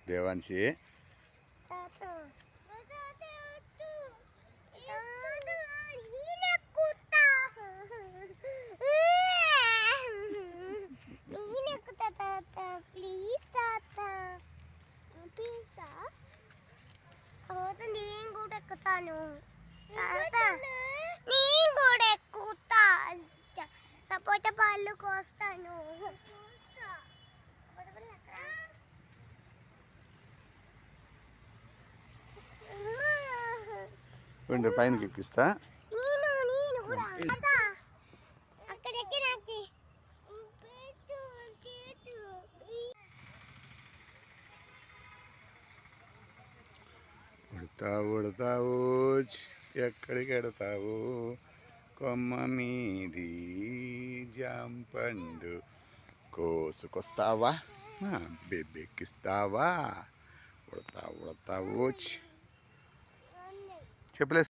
దేవాన్షి నేను కూడా ఎక్కుతాను నేను కూడా ఎక్కుతా సపోటా పళ్ళు కోస్తాను పైనకి ఎక్కిస్తా నేను కూడా అక్కడికి నాకు ఉడతావు ఎక్కడికి ఎడతావు కొమ్మ మీది జాంపండు కోసుకొస్తావా బెబ్బెక్కిస్తావా ఉడతావు చెప్పులే